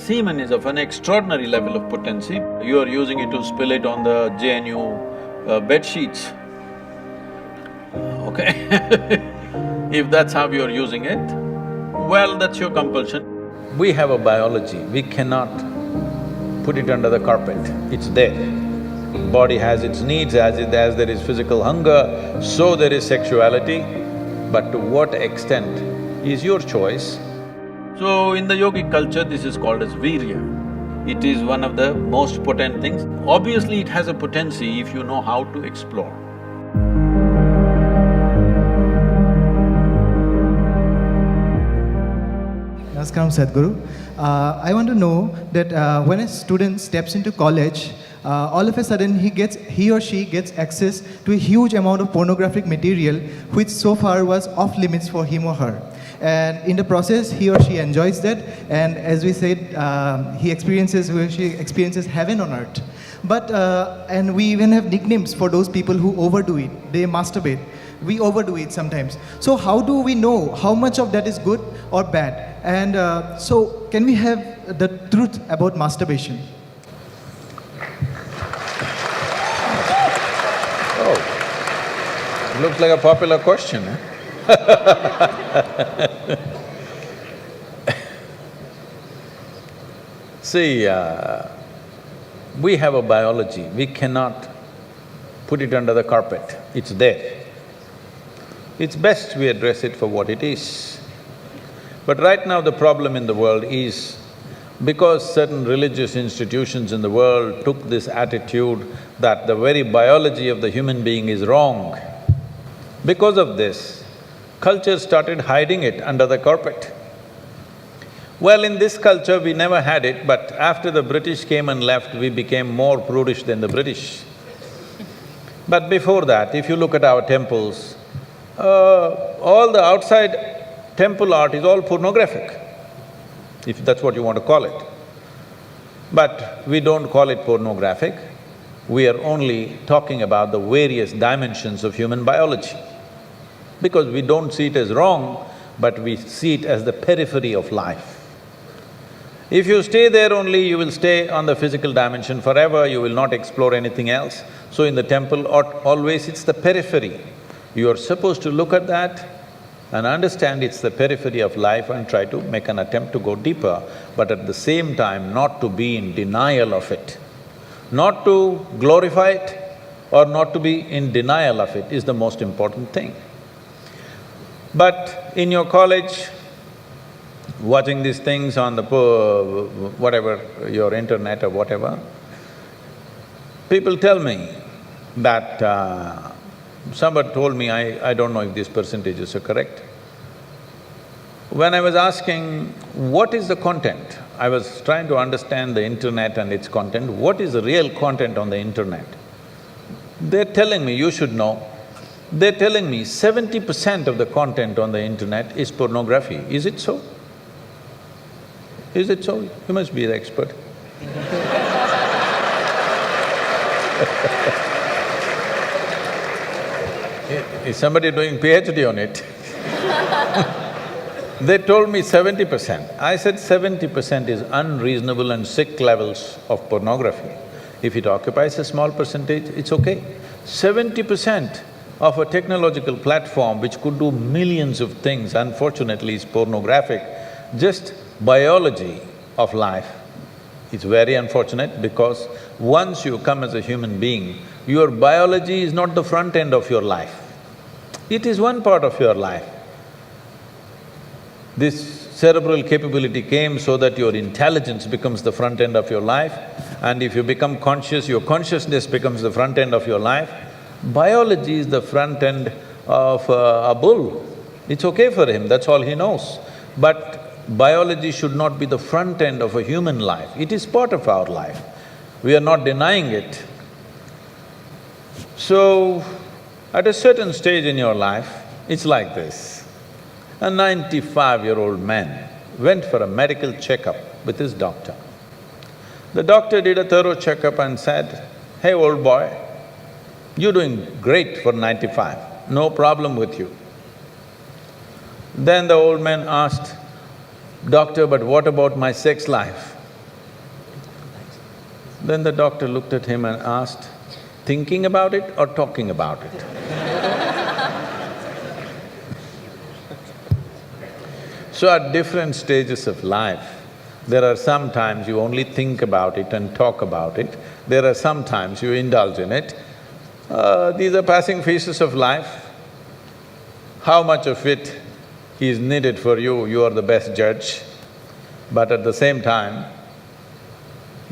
semen is of an extraordinary level of potency. You are using it to spill it on the JNU bed sheets, okay? If that's how you're using it, well, that's your compulsion. We have a biology, we cannot put it under the carpet, it's there. Body has its needs, as there is physical hunger, so there is sexuality, but to what extent is your choice. So in the yogic culture, this is called as virya. It is one of the most potent things. Obviously, it has a potency if you know how to explore. Namaskaram, Sadhguru. I want to know that when a student steps into college, all of a sudden he or she gets access to a huge amount of pornographic material which so far was off limits for him or her. And in the process, he or she enjoys that, and as we said, he or she experiences heaven on earth. But, and we even have nicknames for those people who overdo it. They masturbate. We overdo it sometimes. So how do we know how much of that is good or bad? And so can we have the truth about masturbation? Oh, looks like a popular question, eh? See, we have a biology, we cannot put it under the carpet, it's there. It's best we address it for what it is. But right now the problem in the world is, because certain religious institutions in the world took this attitude that the very biology of the human being is wrong, because of this, culture started hiding it under the carpet. Well, in this culture we never had it, but after the British came and left, we became more prudish than the British. But before that, if you look at our temples, all the outside temple art is all pornographic, if that's what you want to call it. But we don't call it pornographic, we are only talking about the various dimensions of human biology. Because we don't see it as wrong, but we see it as the periphery of life. If you stay there only, you will stay on the physical dimension forever, you will not explore anything else. So in the temple, always it's the periphery. You are supposed to look at that and understand it's the periphery of life and try to make an attempt to go deeper, but at the same time not to be in denial of it. Not to glorify it or not to be in denial of it is the most important thing. But in your college, watching these things on the whatever, your internet or whatever, people tell me that… somebody told me, I don't know if these percentages are correct. When I was asking, what is the content? I was trying to understand the internet and its content, what is the real content on the internet? They're telling me, you should know, they're telling me 70% of the content on the internet is pornography. Is it so? Is it so? You must be the expert. Is somebody doing PhD on it? They told me 70%. I said 70% is unreasonable and sick levels of pornography. If it occupies a small percentage, it's okay. 70% of a technological platform which could do millions of things, unfortunately is pornographic. Just biology of life is very unfortunate because once you come as a human being, your biology is not the front end of your life. It is one part of your life. This cerebral capability came so that your intelligence becomes the front end of your life, and if you become conscious, your consciousness becomes the front end of your life. Biology is the front end of a bull. It's okay for him, that's all he knows. But biology should not be the front end of a human life, it is part of our life. We are not denying it. So, at a certain stage in your life, it's like this. A 95-year-old man went for a medical checkup with his doctor. The doctor did a thorough checkup and said, "Hey, old boy, you're doing great for 95, no problem with you." Then the old man asked, "Doctor, but what about my sex life?" Then the doctor looked at him and asked, thinking about it or talking about it? So at different stages of life, there are some times you only think about it and talk about it, there are some times you indulge in it. These are passing phases of life. How much of it is needed for you, you are the best judge. But at the same time,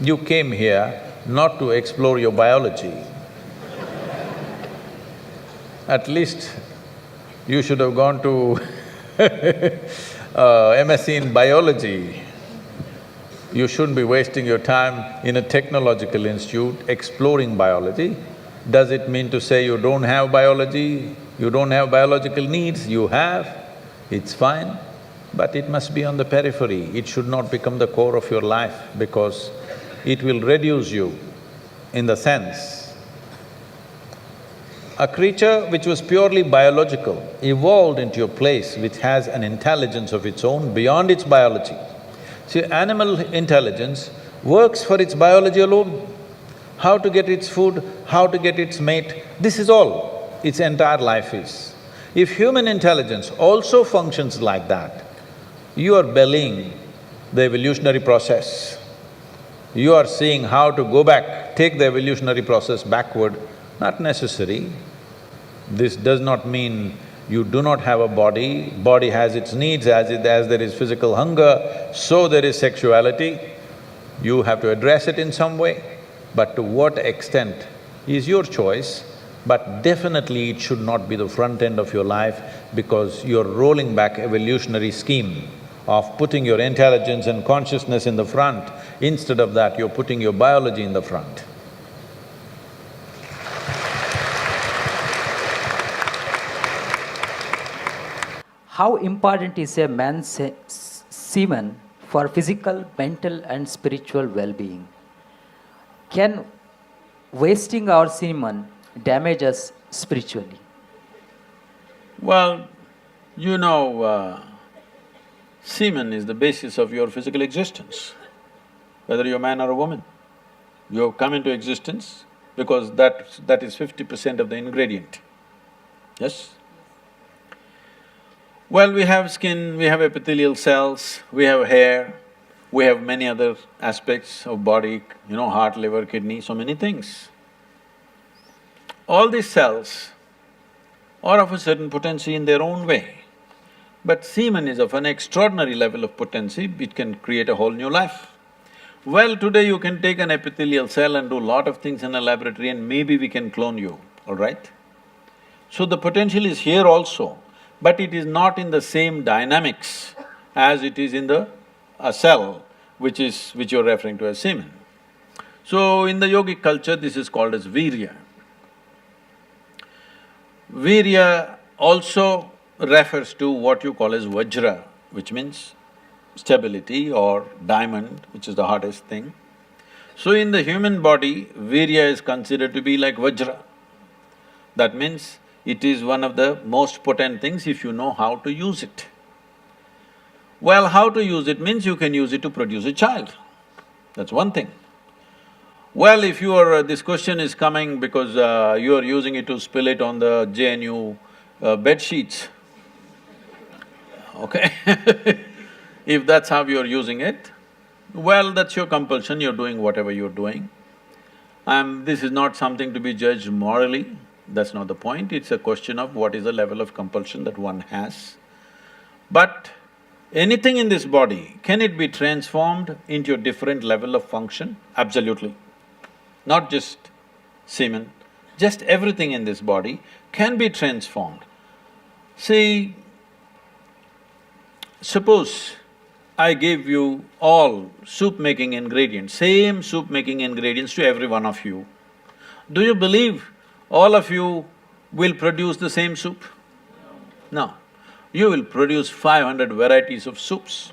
you came here not to explore your biology. At least you should have gone to MSc in biology. You shouldn't be wasting your time in a technological institute exploring biology. Does it mean to say you don't have biology, you don't have biological needs? You have, it's fine, but it must be on the periphery. It should not become the core of your life because it will reduce you in the sense. A creature which was purely biological evolved into a place which has an intelligence of its own beyond its biology. See, animal intelligence works for its biology alone. How to get its food, how to get its mate, this is all its entire life is. If human intelligence also functions like that, you are bellying the evolutionary process. You are seeing how to go back, take the evolutionary process backward, not necessary. This does not mean you do not have a body has its needs, as there is physical hunger, so there is sexuality. You have to address it in some way. But to what extent is your choice, but definitely it should not be the front end of your life because you're rolling back evolutionary scheme of putting your intelligence and consciousness in the front. Instead of that, you're putting your biology in the front. How important is a man's semen for physical, mental and spiritual well-being? Can wasting our semen damage us spiritually? Well, you know, semen is the basis of your physical existence, whether you're a man or a woman. You have come into existence because that is 50% of the ingredient, yes? Well, we have skin, we have epithelial cells, we have hair, we have many other aspects of body, you know, heart, liver, kidney, so many things. All these cells are of a certain potency in their own way. But semen is of an extraordinary level of potency, it can create a whole new life. Well, today you can take an epithelial cell and do a lot of things in a laboratory and maybe we can clone you, all right? So the potential is here also, but it is not in the same dynamics as it is in a cell, which you're referring to as semen. So in the yogic culture, this is called as virya. Virya also refers to what you call as vajra, which means stability, or diamond, which is the hardest thing. So in the human body, virya is considered to be like vajra. That means it is one of the most potent things if you know how to use it. Well, how to use it means you can use it to produce a child, that's one thing. Well, if you are… this question is coming because you are using it to spill it on the JNU bed sheets, okay? If that's how you're using it, well, that's your compulsion, you're doing whatever you're doing. This is not something to be judged morally, that's not the point, it's a question of what is the level of compulsion that one has. But anything in this body, can it be transformed into a different level of function? Absolutely. Not just semen, just everything in this body can be transformed. See, suppose I gave you all soup-making ingredients, same soup-making ingredients to every one of you. Do you believe all of you will produce the same soup? No. You will produce 500 varieties of soups,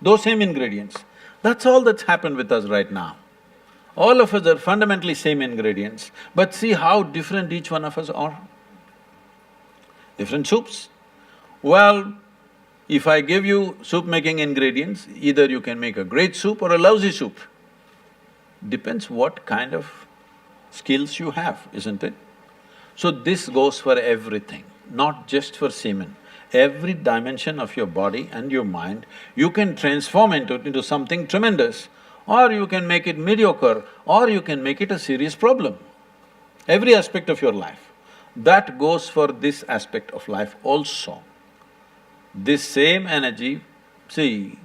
those same ingredients. That's all that's happened with us right now. All of us are fundamentally same ingredients, but see how different each one of us are. Different soups. Well, if I give you soup-making ingredients, either you can make a great soup or a lousy soup. Depends what kind of skills you have, isn't it? So this goes for everything, not just for semen. Every dimension of your body and your mind, you can transform into something tremendous, or you can make it mediocre, or you can make it a serious problem. Every aspect of your life. That goes for this aspect of life also. This same energy, see,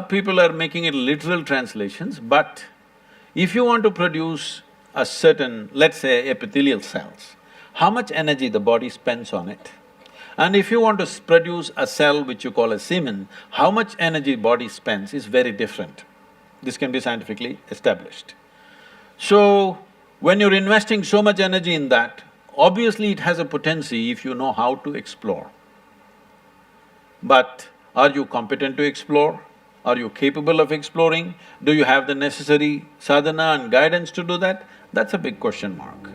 people are making it literal translations, but if you want to produce a certain, let's say, epithelial cells, how much energy the body spends on it? And if you want to produce a cell which you call a semen, how much energy body spends is very different. This can be scientifically established. So, when you're investing so much energy in that, obviously it has a potency if you know how to explore. But are you competent to explore? Are you capable of exploring? Do you have the necessary sadhana and guidance to do that? That's a big question mark.